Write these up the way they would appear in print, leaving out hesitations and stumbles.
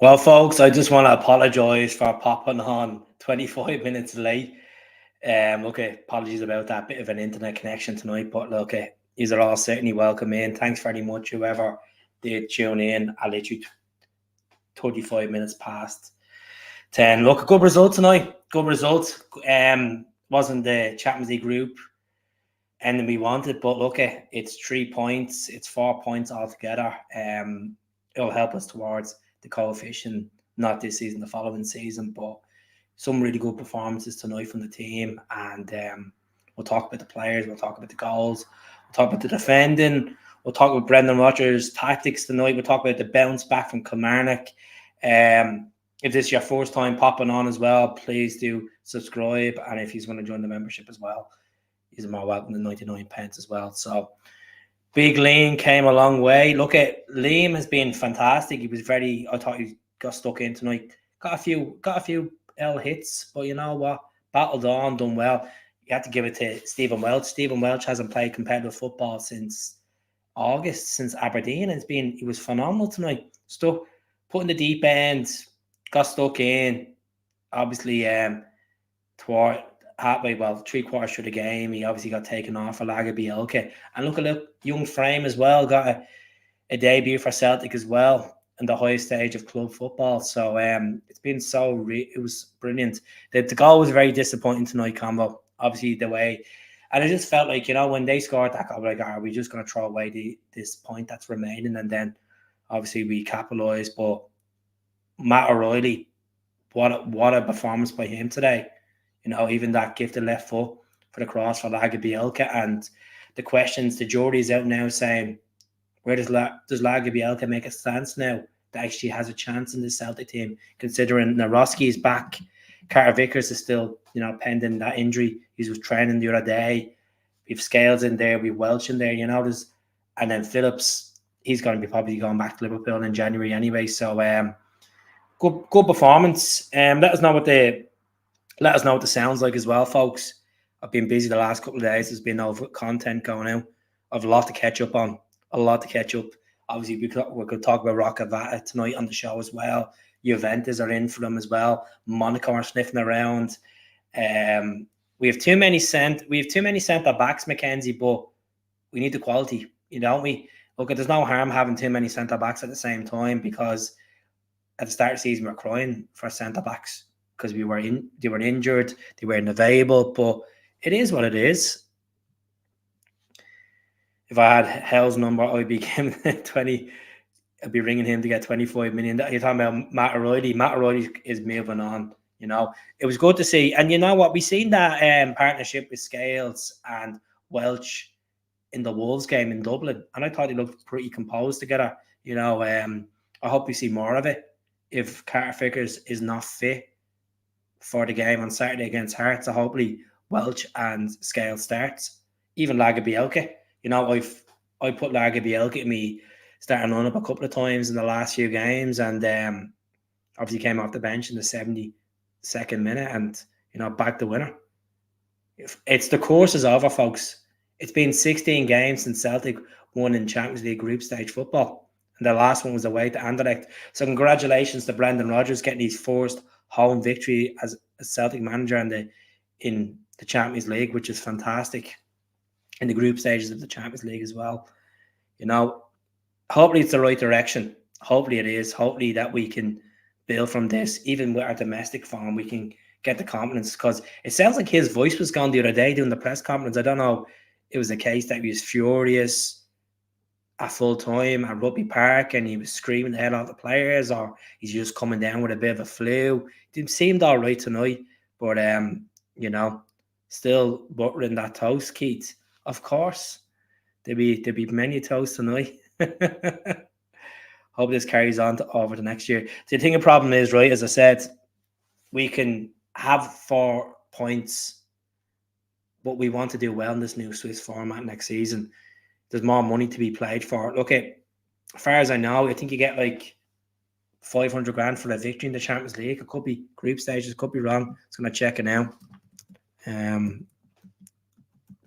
Well, folks, I just want to apologise for popping on 25 minutes late. Apologies about that bit of an internet connection tonight, but look, these are all certainly welcome in. Thanks very much, whoever did tune in. I literally 35 minutes past 10. Look, a good result tonight. Good result. Wasn't the Champions League group ending we wanted, but look, it's 3 points. It's 4 points altogether. It'll help us towards the coefficient, not this season, the following season, but some really good performances tonight from the team. And we'll talk about the players, we'll talk about the goals, we'll talk about the defending, we'll talk about Brendan Rodgers' tactics tonight, we'll talk about the bounce back from Kilmarnock. If this is your first time popping on as well, please do subscribe. And if he's going to join the membership as well, he's more welcome than 99 pence as well. So Big Liam came a long way. Look at Liam has been fantastic. He was I thought he got stuck in tonight. Got a few L hits, but you know what? Battled on, done well. You have to give it to Stephen Welch. Stephen Welch hasn't played competitive football since August, since Aberdeen. He was phenomenal tonight. Stuck, put in the deep end, got stuck in. Obviously, toward halfway, 3/4 through the game, he obviously got taken off for LAGERBIELKE. And look at the young frame as well, got a debut for Celtic as well in the highest stage of club football. So it's been it was brilliant. The goal was very disappointing tonight, Combo. Obviously the way, and I just felt like, when they scored that goal, like, are we just going to throw away this point that's remaining? And then obviously we capitalised. But Matt O'Reilly, what a performance by him today. Even that gifted left foot for the cross for LAGERBIELKE. And the questions, the jury's out now saying, where does LAGERBIELKE make a stance now that actually has a chance in the Celtic team, considering Naroski is back, Carter Vickers is still, pending that injury. He was training the other day. We've Scales in there, we've Welch in there, and then Phillips, he's going to be probably going back to Liverpool in January anyway. So good performance. Let us know what the sounds like as well, folks. I've been busy the last couple of days. There's been no content going out. I've a lot to catch up on. Obviously, we could talk about Rockavata tonight on the show as well. Juventus are in for them as well. Monaco are sniffing around. We have too many centre backs, Mackenzie, but we need the quality, don't we? Look, there's no harm having too many centre backs at the same time, because at the start of the season we're crying for centre backs because they were injured, they weren't available. But it is what it is. If I had Hell's number, I'd be giving 20. I'd be ringing him to get 25 million. You're talking about Matt O'Reilly. Matt O'Reilly is moving on. It was good to see. And you know what? We've seen that partnership with Scales and Welch in the Wolves game in Dublin. And I thought they looked pretty composed together. I hope we see more of it. If Carter Vickers is not fit for the game on Saturday against Hearts, so hopefully Welch and Scales starts. Even LAGERBIELKE. I put LAGERBIELKE in me starting on up a couple of times in the last few games, and obviously came off the bench in the 72nd minute and backed the winner. It's the course is over, folks. It's been 16 games since Celtic won in Champions League group stage football, and the last one was away to Anderlecht. So congratulations to Brendan Rodgers getting his first home victory as a Celtic manager in the Champions League, which is fantastic. In the group stages of the Champions League as well. Hopefully it's the right direction. Hopefully it is. Hopefully that we can build from this. Even with our domestic form, we can get the confidence, because it sounds like his voice was gone the other day doing the press conference. I don't know, it was a case that he was furious at full time at Rugby Park and he was screaming the head off the players, or he's just coming down with a bit of a flu. It seemed all right tonight, but still buttering that toast, Keith. Of course, there'll be many toasts tonight. Hope this carries on over the next year. The thing, the problem is, right, as I said, we can have 4 points, but we want to do well in this new Swiss format next season. There's more money to be played for. Look, as far as I know, I think you get like 500 grand for a victory in the Champions League. It could be group stages, could be wrong. It's going to check it now.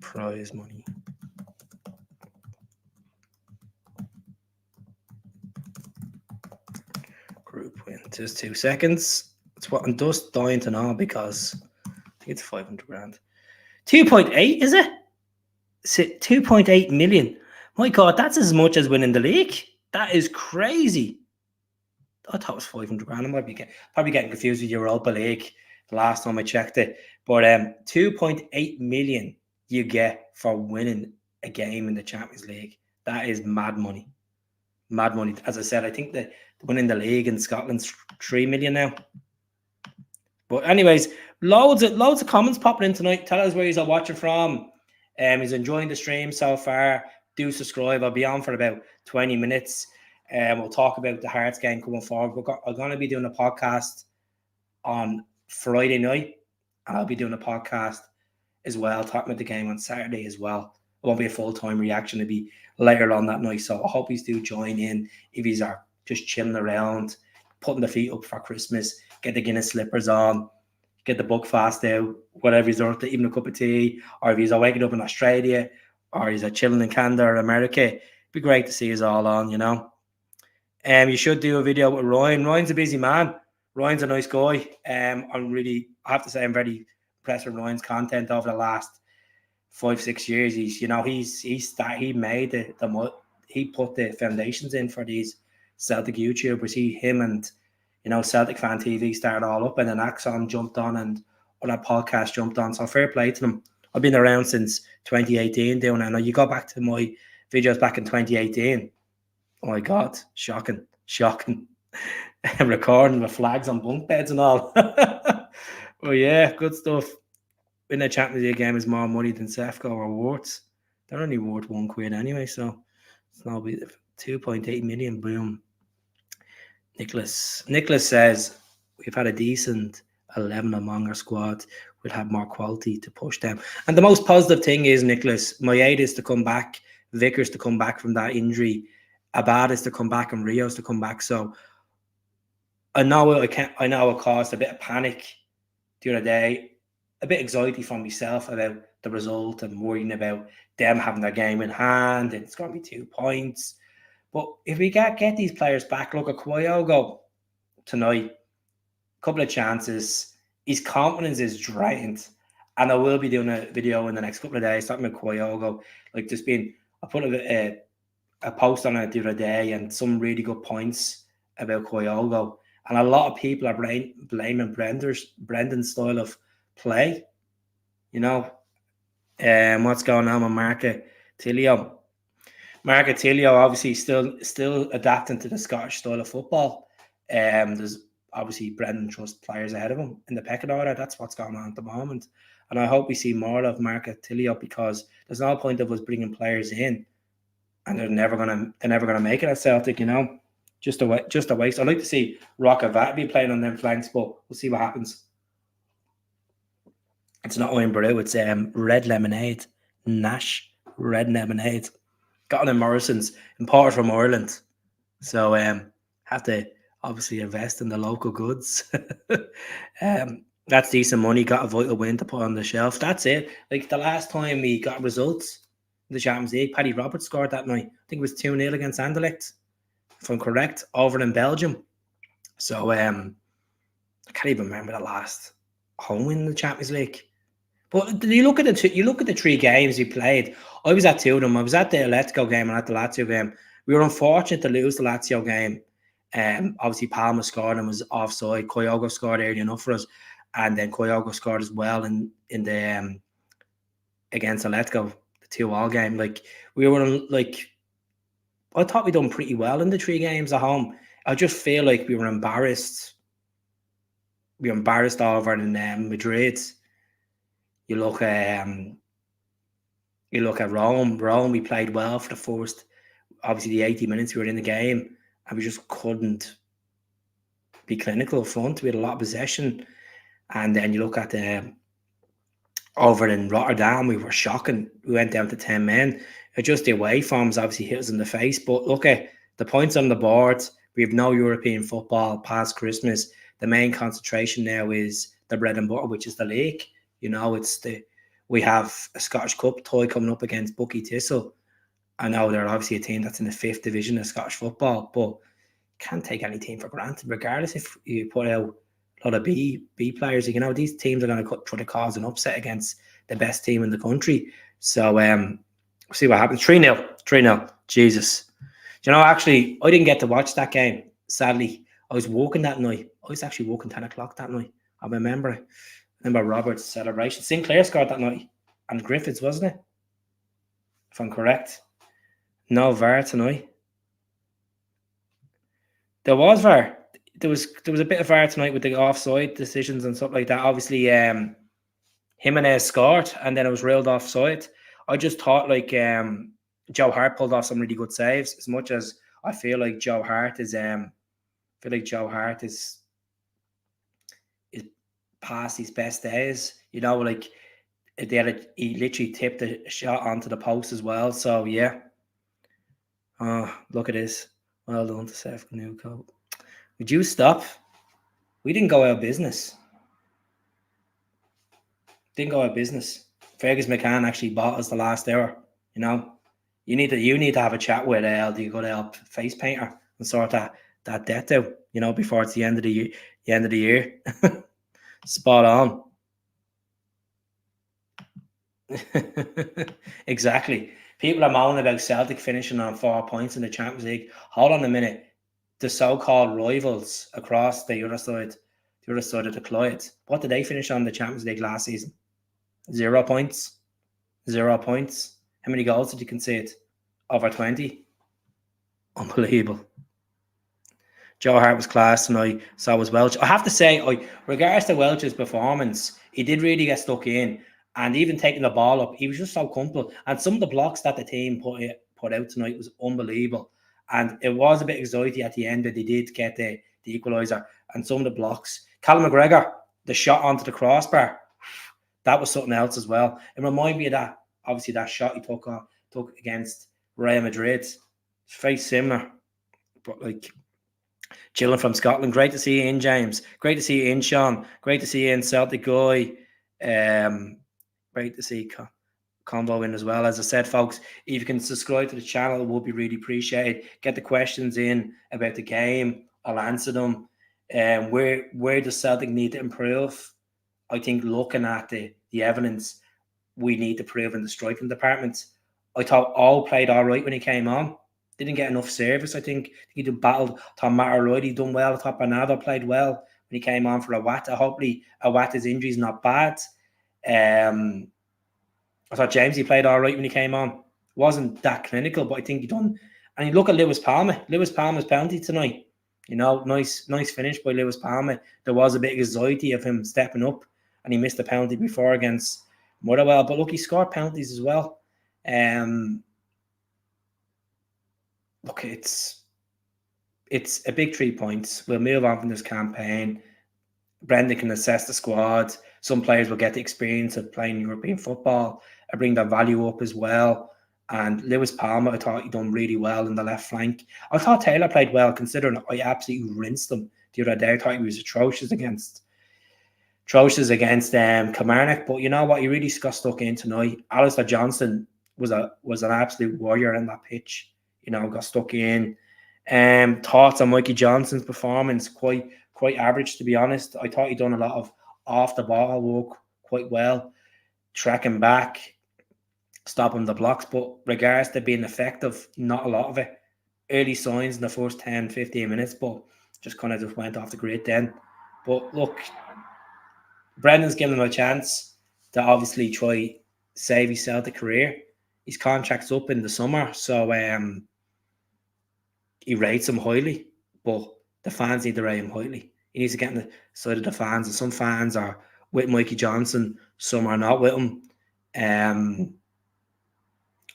Prize money. Group win. Just 2 seconds. It's what I'm just dying to know because I think it's 500 grand. 2.8, is it? 2.8 million. My God, that's as much as winning the league. That is crazy. I thought it was 500 grand. I might be probably getting confused with Europa League the last time I checked it. But 2.8 million you get for winning a game in the Champions League. That is mad money. Mad money. As I said, I think that winning the league in Scotland's 3 million now. But anyways, loads of comments popping in tonight. Tell us where you're watching from. He's enjoying the stream so far. Do subscribe. I'll be on for about 20 minutes. We'll talk about the Hearts game coming forward. I'm going to be doing a podcast on Friday night, and I'll be doing a podcast as well, talking about the game on Saturday as well. It won't be a full-time reaction. It'll be later on that night. So I hope you do join in if you are just chilling around, putting the feet up for Christmas, get the Guinness slippers on, get the book fast out, whatever he's doing, even a cup of tea, or if he's waking up in Australia, or he's chilling in Canada or America. It'd be great to see us all on, you know. You should do a video with Ryan. Ryan's a busy man. Ryan's a nice guy. I have to say I'm very impressed with Ryan's content over the last 5-6 years. He put the foundations in for these Celtic YouTubers. Him and Celtic Fan TV started all up, and then Axon jumped on and other podcast jumped on. So fair play to them. I've been around since 2018 doing it. Now you go back to my videos back in 2018. Oh my God, shocking. Recording with flags on bunk beds and all. Oh yeah, good stuff. Winning a Champions League game is more money than Sefco or Worts. They're only worth £1 anyway, so it's not be 2.8 million. Boom. Nicholas says we've had a decent 11 among our squad. We'll have more quality to push them. And the most positive thing is, Nicholas, Moyeda is to come back, Vickers to come back from that injury, Abad is to come back, and Rios to come back. So I know it caused a bit of panic the other day, a bit of anxiety from myself about the result and worrying about them having their game in hand and it's going to be 2 points. But if we get these players back, look at Kyogo tonight, a couple of chances, his confidence is drained. And I will be doing a video in the next couple of days talking about Kyogo. I put a post on it the other day and some really good points about Kyogo. And a lot of people are blaming Brendan's style of play. What's going on with Marcatilio? Marcatilio obviously still adapting to the Scottish style of football. There's obviously Brendan trusts players ahead of him in the pecking order. That's what's going on at the moment. And I hope we see more of Marcatilio, because there's no point of us bringing players in and they're never gonna make it at Celtic, Just a waste. I'd like to see Rockavat be playing on them flanks, but we'll see what happens. It's not wine brew, it's red lemonade. Nash red lemonade. Got it in Morrison's, imported from Ireland. So have to obviously invest in the local goods. That's decent money. Got a vital win to put on the shelf. That's it. Like the last time we got results in the Champions League, Paddy Roberts scored that night. I think it was 2-0 against Anderlecht, if I'm correct, over in Belgium. So I can't even remember the last home win in the Champions League. But you look at the 3 games we played. I was at 2 of them. I was at the Atletico game and at the Lazio game. We were unfortunate to lose the Lazio game. Obviously, Palma scored and was offside. Kyogo scored early enough for us, and then Kyogo scored as well in the against Atletico, the 2-2 game. I thought we done pretty well in the 3 games at home. I just feel like we were embarrassed. We were embarrassed over in Madrid. You look at Rome. Rome, we played well for the first, obviously the 80 minutes we were in the game, and we just couldn't be clinical up front. We had a lot of possession, and then you look at over in Rotterdam, we were shocking. We went down to 10 men. Just the away forms obviously hit us in the face. But look at the points on the board. We have no European football past Christmas. The main concentration now is the bread and butter, which is the league. We have a Scottish Cup tie coming up against Bucky Thistle. I know they're obviously a team that's in the 5th division of Scottish football, but can't take any team for granted, regardless if you put out a lot of B players. You know, these teams are going to try to cause an upset against the best team in the country. So we'll see what happens. 3-0. 3-0. Jesus. You know, actually, I didn't get to watch that game, sadly. I was working that night. I was actually working 10 o'clock that night. I remember Robert's celebration. Sinclair scored that night. And Griffiths, wasn't it? If I'm correct. No VAR tonight. There was VAR. There was a bit of VAR tonight with the offside decisions and stuff like that. Obviously, Jimenez scored and then it was ruled offside. I just thought like Joe Hart pulled off some really good saves. As much as I feel like Joe Hart is past his best days. You know, like he literally tipped the shot onto the post as well. So yeah. Oh, look at this. Well done to Seth Canuco. Would you stop? We didn't go out of business. Fergus McCann actually bought us the last hour. You know, you need to have a chat with the good face painter and sort that debt out. You know, before it's the end of the year. Spot on. Exactly. People are moaning about Celtic finishing on 4 points in the Champions League. Hold on a minute. The so-called rivals across the other side of the Clyde. What did they finish on the Champions League last season? 0 points. 0 points. How many goals did you concede? Over 20. Unbelievable. Joe Hart was class tonight. So was Welch. I have to say, regards to Welch's performance, he did really get stuck in. And even taking the ball up, he was just so comfortable. And some of the blocks that the team put out tonight was unbelievable. And it was a bit anxiety at the end that they did get the equaliser. And some of the blocks. Callum McGregor, the shot onto the crossbar, that was something else as well. It reminded me of that, obviously, that shot he took against Real Madrid. It's very similar. But like, chilling from Scotland. Great to see you in, James. Great to see you in, Sean. Great to see you in, Celtic Guy. Great to see Convo in as well. As I said, folks, if you can subscribe to the channel, it would be really appreciated. Get the questions in about the game. I'll answer them. Where does Celtic need to improve? I think looking at the evidence, we need to improve in the striking department. I thought all played all right when he came on. Didn't get enough service. I think he did battled. I thought Matt O'Reilly done well. I thought Bernardo played well when he came on for Awata. Hopefully Awata's injury is not bad. I thought James, he played all right when he came on. Wasn't that clinical, but I think he done. And you look at Lewis Palmer. Lewis Palmer's penalty tonight. You know, nice finish by Lewis Palmer. There was a bit of anxiety of him stepping up, and he missed the penalty before against Motherwell. But look, he scored penalties as well. Look, it's a big 3 points. We'll move on from this campaign. Brendan can assess the squad. Some players will get the experience of playing European football and bring their value up as well. And Lewis Palmer, I thought he done really well in the left flank. I thought Taylor played well, considering I absolutely rinsed him the other day. I thought he was atrocious against Kilmarnock. But you know what? He really got stuck in tonight. Alistair Johnston was an absolute warrior in that pitch. You know, got stuck in. Thoughts on Mikey Johnson's performance, quite average, to be honest. I thought he'd done a lot of off the ball work quite well, tracking back, stopping the blocks, but regards to being effective, not a lot of it. Early signs in the first 10-15 minutes, but just went off the grid then. But look, Brendan's given him a chance to obviously try save his Celtic career. His contract's up in the summer, so he rates him highly, but the fans need to rate him highly. He needs to get on the side of the fans, and some fans are with Mikey Johnson, some are not with him.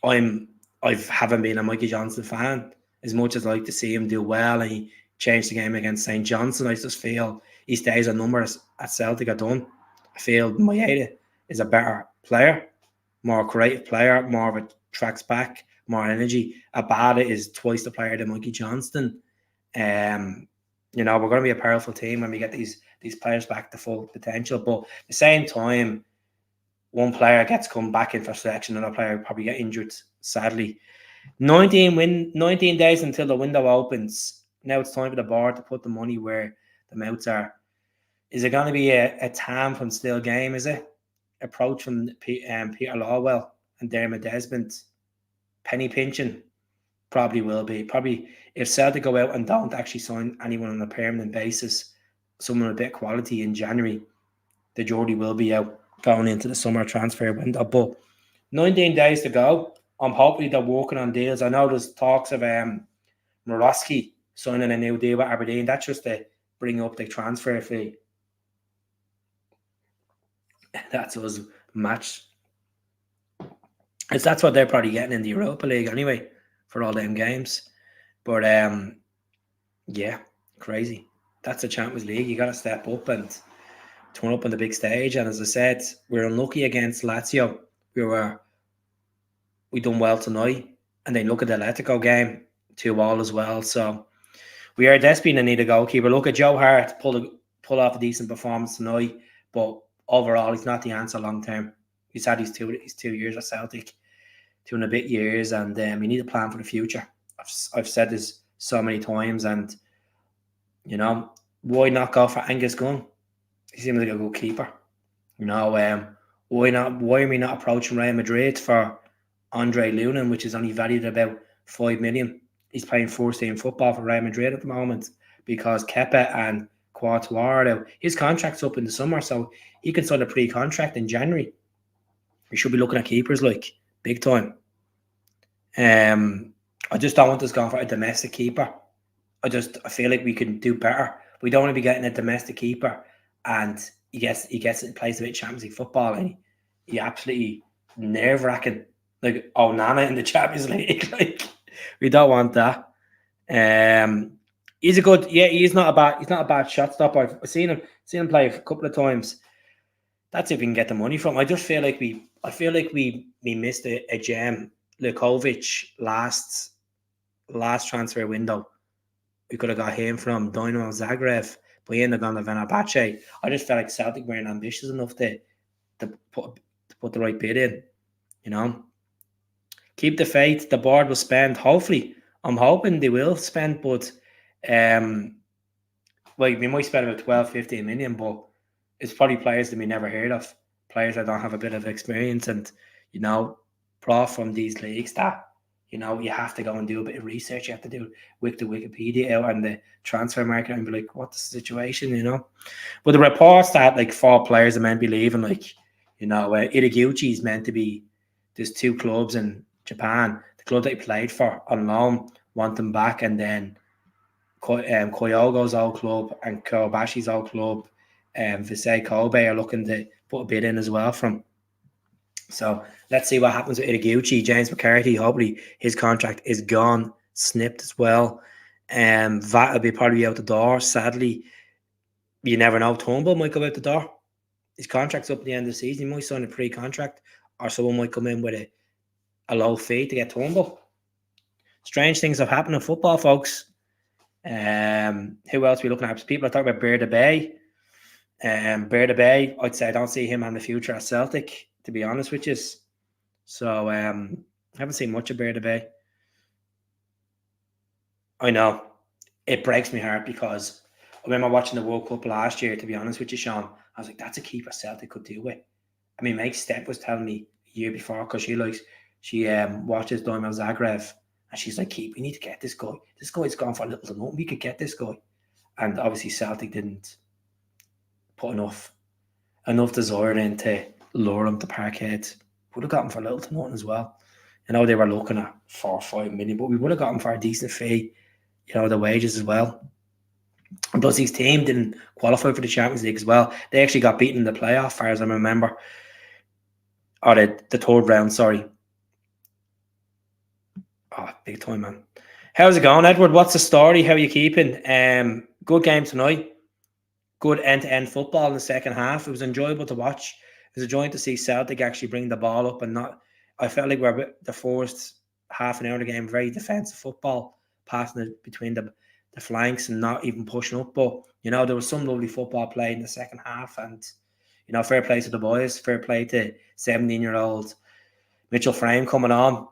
I haven't been a Mikey Johnson fan as much as I like to see him do well, and he changed the game against St. Johnstone. I just feel his days and numbers at Celtic are done. I feel Maeda is a better player, more creative player, more of a tracks back, more energy. Abada is twice the player than Mikey Johnston. You know, we're going to be a powerful team when we get these players back to full potential. But at the same time, one player gets come back in for selection, another player probably get injured, sadly. 19 days until the window opens. Now it's time for the board to put the money where the mouths are. Is it going to be a Tam from Still Game, is it? Approach from Peter Lawwell and Dermot Desmond? Penny pinching? Probably will be. Probably if Celtic go out and don't actually sign anyone on a permanent basis, someone with a bit of quality in January, the Geordie will be out going into the summer transfer window. But 19 days to go. I'm hoping they're working on deals. I know there's talks of Morosky signing a new deal with Aberdeen. That's just to bring up the transfer fee. That's us match. That's what they're probably getting in the Europa League anyway for all them games. But yeah, crazy. That's the Champions League. You got to step up and turn up on the big stage. And as I said, we're unlucky against Lazio. We done well tonight, and then look at the Atletico game 2-2 as well. So we are desperately in need of goalkeeper. Look at Joe Hart pull off a decent performance tonight, but overall he's not the answer long term. He's had his 2 years at Celtic, 2.5 years, and we need a plan for the future. I've said this so many times, and you know, why not go for Angus Gunn? He seems like a good keeper. You know, why not? Why are we not approaching Real Madrid for Andre Lunin, which is only valued at about 5 million? He's playing first team football for Real Madrid at the moment because Kepa and Courtois, his contract's up in the summer, so he can sign a pre-contract in January. We should be looking at keepers like big time. I just don't want us going for a domestic keeper. I feel like we can do better. We don't want to be getting a domestic keeper and he plays a bit of Champions League football and he absolutely nerve-wracking like Onana in the Champions League. Like, we don't want that. He's not a bad shot stopper. I've seen him play a couple of times. That's if we can get the money from. I feel like we missed a gem. Lukovic last transfer window. We could have got him from Dynamo Zagreb, but he ended up on the Fenerbahce. I just felt like Celtic weren't ambitious enough to put the right bid in. You know, keep the faith. The board will spend. Hopefully, I'm hoping they will spend, but we might spend about 12-15 million, but it's probably players that we never heard of, players that don't have a bit of experience, and you know, brought from these leagues that, you know, you have to go and do a bit of research. You have to do the Wikipedia out and the transfer market and be like, what's the situation, you know? But the reports that like 4 players are meant to be leaving, like, you know, Itaguchi is meant to be, there's 2 clubs in Japan, the club that he played for on loan want him back, and then Kyogo's old club and Kawabashi's old club, Visay Kobe are looking to put a bid in as well from. So let's see what happens with Itaguchi. James McCarthy, hopefully his contract is gone, snipped as well. VAT will be probably out the door. Sadly, you never know. Turnbull might go out the door. His contract's up at the end of the season. He might sign a pre-contract, or someone might come in with a low fee to get Turnbull. Strange things have happened in football, folks. Who else are we looking at? People are talking about Bear the Bay. Bear the Bay, I'd say I don't see him in the future at Celtic, to be honest with you. So I haven't seen much of Bear the Bay. I know it breaks my heart because I remember watching the World Cup last year, to be honest with you, Sean. I was like, that's a keeper Celtic could do with. I mean, Meg Step was telling me a year before, because she watches Dynamo Zagreb, and she's like, we need to get this guy. This guy's gone for a little to nothing. We could get this guy. And obviously Celtic didn't put enough desire in to lure him to Parkhead. Would have got him for a little to nothing as well. You know, they were looking at 4 or 5 million, but we would have got him for a decent fee, you know, the wages as well. And plus his team didn't qualify for the Champions League as well. They actually got beaten in the playoff, as far as I remember. Or the third round, sorry. Oh, big time, man. How's it going, Edward? What's the story? How are you keeping? Good game tonight. Good end-to-end football in the second half. It was enjoyable to watch. It was enjoying to see Celtic actually bring the ball up and not. I felt like we're the first half an hour of the game very defensive football, passing it between the flanks and not even pushing up. But you know, there was some lovely football played in the second half, and you know, fair play to the boys. Fair play to 17-year-old Mitchell Frame coming on.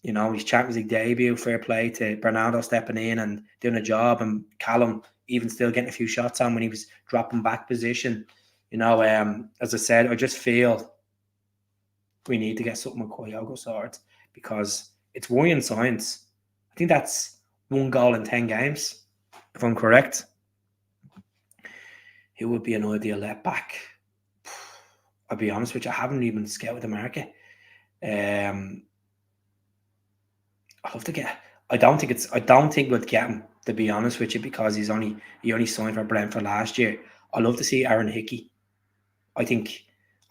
You know, his Champions League debut, fair play to Bernardo stepping in and doing a job, and Callum even still getting a few shots on when he was dropping back position. You know, as I said, I just feel we need to get something with Kyogo sorted because it's worrying signs. I think that's 1 goal in 10 games, if I'm correct. Who would be an ideal left back? I'll be honest with you, I haven't even scouted the market. I'd love to get. I don't think we'd get him, to be honest with you, because he only signed for Brentford last year. I'd love to see Aaron Hickey. I'd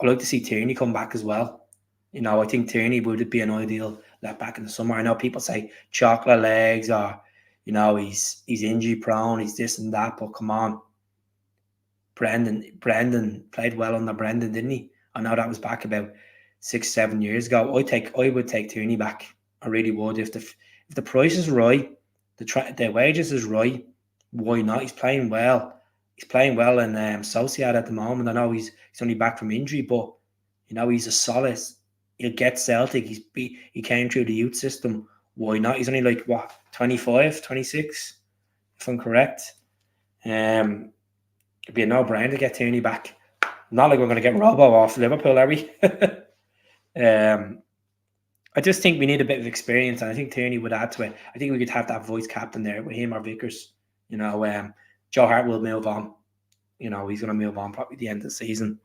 like to see Tierney come back as well. You know, I think Tierney would be an ideal left back in the summer. I know people say chocolate legs, or you know, he's injury prone, he's this and that, but come on. Brendan played well under Brendan, didn't he? I know that was back about 6-7 years ago. I would take Tierney back. I really would. If the price is right, the wages is right, why not? He's playing well. He's playing well in Sociedad at the moment. I know he's only back from injury, but you know, he's a solid. He'll get Celtic. He came through the youth system. Why not? He's only like what, 25, 26, if I'm correct. It'd be a no-brainer to get Tierney back. Not like we're going to get Robbo off Liverpool, are we? I just think we need a bit of experience, and I think Tierney would add to it. I think we could have that voice captain there with him or Vickers. You know, Joe Hart will move on. You know, he's going to move on probably at the end of the season.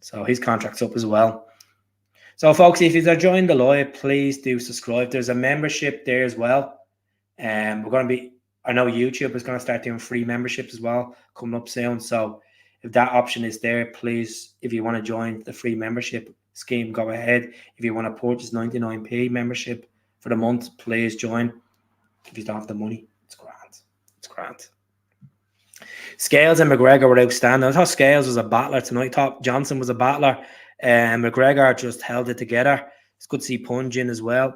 So his contract's up as well. So, folks, if you're joining the live, please do subscribe. There's a membership there as well. We're going to be... I know YouTube is going to start doing free memberships as well coming up soon. So if that option is there, please, if you want to join the free membership scheme, go ahead. If you want to purchase 99p membership for the month, please join. If you don't have the money, it's grand. It's grand. Scales and McGregor were outstanding. I thought Scales was a battler tonight. I thought Johnson was a battler. McGregor just held it together. It's good to see Plunge in as well.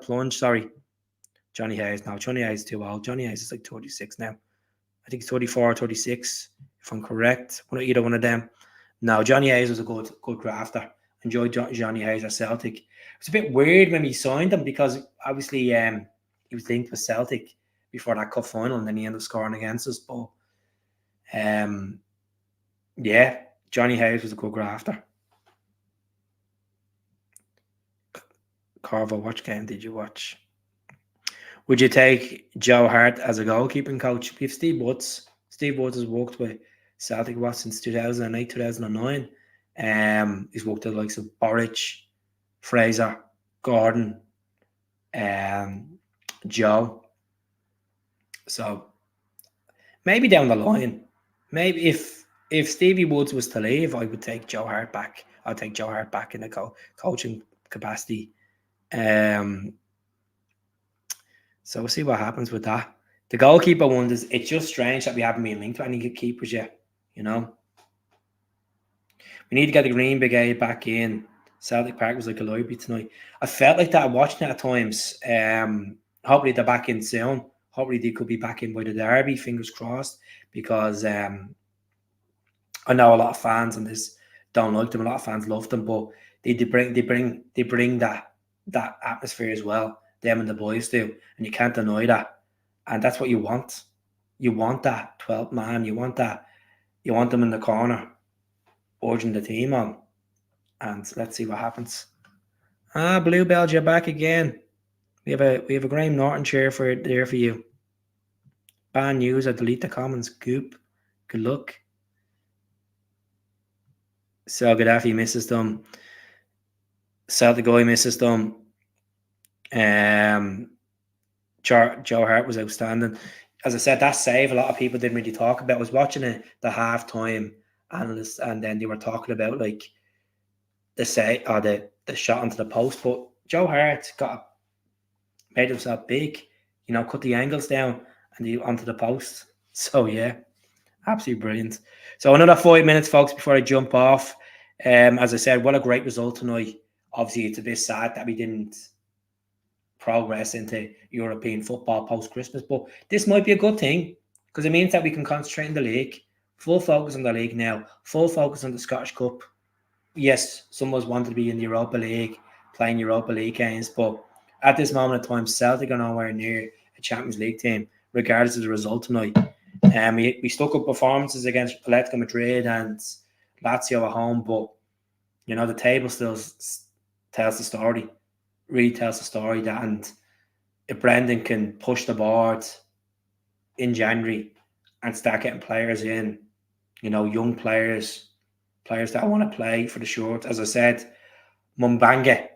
Johnny Hayes. No, Johnny Hayes is too old. Johnny Hayes is like 26 now. I think he's 34 or 36, if I'm correct. Either one of them. No, Johnny Hayes was a good grafter. Enjoyed Johnny Hayes at Celtic. It was a bit weird when we signed him because obviously he was linked with Celtic before that cup final, and then he ended up scoring against us. But yeah, Johnny Hayes was a good grafter. Carver, what game did you watch? Would you take Joe Hart as a goalkeeping coach? We have Steve Woods. Steve Woods has worked with Celtic since 2008, 2009. He's worked with the likes of Borich, Fraser, Gordon, Joe. So maybe down the line, maybe if Stevie Woods was to leave, I would take Joe Hart back. I'll take Joe Hart back in the coaching capacity. So we'll see what happens with that. The goalkeeper one, it's just strange that we haven't been linked to any good keepers yet, you know. We need to get the Green Brigade back in. Celtic Park was like a library tonight. I felt like that watching it at times. Hopefully they're back in soon. Hopefully they could be back in by the derby, fingers crossed, because I know a lot of fans and this don't like them. A lot of fans love them, but they bring that atmosphere as well. Them and the boys do, and you can't deny that. And that's what you want. You want that 12th man. You want them in the corner, urging the team on. And let's see what happens. Bluebells, you're back again. We have a Graham Norton chair there for you. Ban news or delete the comments. Goop. Good luck. So Gaddafi misses them. Celtic guy misses them. Joe Hart was outstanding. As I said, that save a lot of people didn't really talk about. I was watching the halftime analysts, and then they were talking about like the shot onto the post. But Joe Hart made himself big, you know, cut the angles down and onto the post. So yeah, absolutely brilliant. So another 5 minutes, folks, before I jump off. As I said, what a great result tonight. Obviously, it's a bit sad that we didn't progress into European football post-Christmas, but this might be a good thing because it means that we can concentrate in the league. Full focus on the league now. Full focus on the Scottish Cup. Yes, some of us wanted to be in the Europa League, playing Europa League games, but at this moment in time, Celtic are nowhere near a Champions League team, regardless of the result tonight. We stuck up performances against Atletico Madrid and Lazio at home, but you know the table still tells the story. Really tells the story that, and if Brendan can push the board in January and start getting players in, you know, young players that want to play for the short. As I said, Mumbange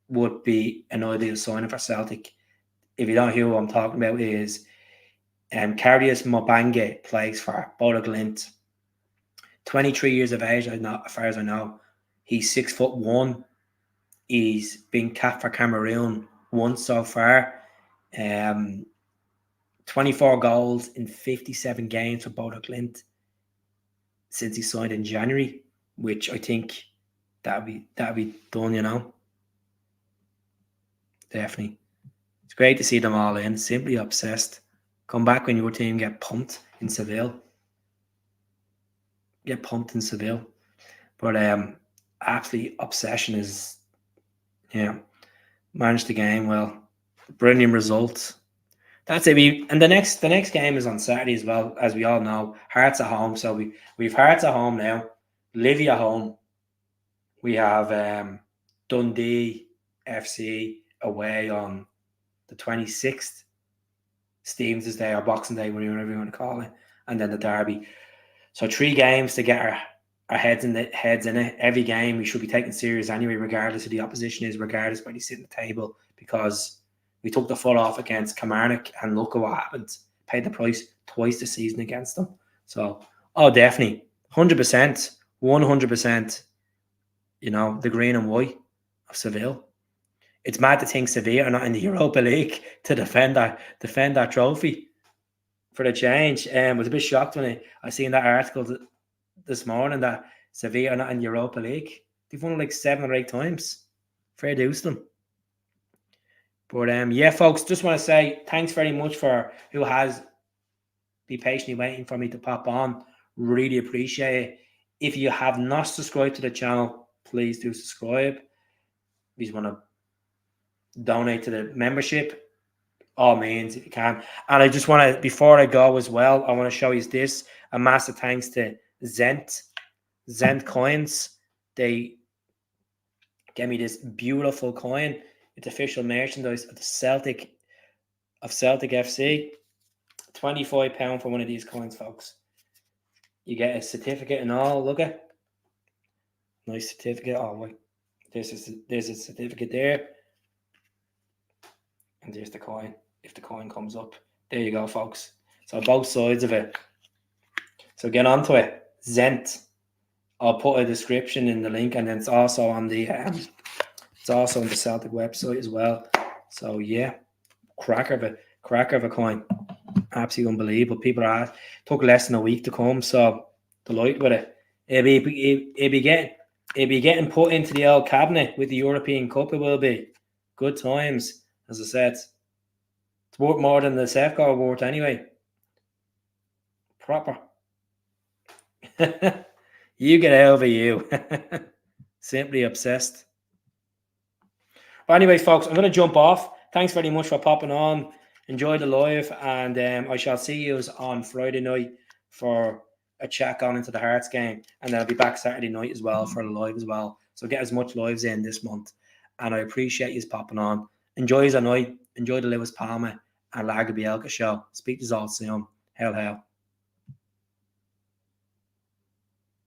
would be an ideal signing for Celtic. If you don't hear what I'm talking about, is Karius Mumbange plays for Bodo Glimt. 23 years of age, as far as I know. He's 6'1". He's been capped for Cameroon once so far. 24 goals in 57 games for Bodo Glimt since he signed in January, which I think that'd be done, you know. Definitely. It's great to see them all in. Simply obsessed. Come back when your team get pumped in Seville. But absolutely obsession is, yeah, managed the game well. Brilliant results. That's it. And the next game is on Saturday as well, as we all know. Hearts at home. So we've Hearts at home now. Livy at home. We have Dundee FC away on the 26th. Stevens' Day or Boxing Day, whatever you want to call it. And then the derby. So 3 games to get our heads in it. Every game we should be taking serious anyway, regardless of the opposition is, regardless where they sit in the table, because we took the foot off against Kilmarnock and look at what happened. Paid the price twice this season against them. So, definitely. 100%. 100%. You know, the green and white of Seville. It's mad to think Sevilla are not in the Europa League to defend that trophy for the change. I was a bit shocked when I seen that article this morning that Sevilla are not in the Europa League. They've won like 7 or 8 times. Fair dues to them. But yeah, folks, just want to say thanks very much for who has been patiently waiting for me to pop on. Really appreciate it. If you have not subscribed to the channel, please do subscribe. If you want to donate to the membership, all means if you can. And I just want to, before I go as well, I want to show you this. A massive thanks to Zent Coins. They gave me this beautiful coin. It's official merchandise of the Celtic FC. £25 for one of these coins, folks. You get a certificate and all. Look at nice certificate. Oh wait, there's a certificate there, and there's the coin. If the coin comes up, there you go, folks. So both sides of it. So get onto it. Zent. I'll put a description in the link, and then it's also on the Celtic website as well. So yeah, cracker of a coin. Absolutely unbelievable. People are took less than a week to come, so delighted with it. It'll be getting put into the old cabinet with the European Cup. It will be good times, as I said. It's worth more than the Sefco award anyway. Proper. You get over you. Simply obsessed. But anyways, folks, I'm going to jump off. Thanks very much for popping on. Enjoy the live, and I shall see you on Friday night for a chat on into the Hearts game, and then I'll be back Saturday night as well for a live as well. So get as much lives in this month, and I appreciate you popping on. Enjoy the night. Enjoy the Lewis Palma and LAGERBIELKE show. Speak to you all soon. Hell.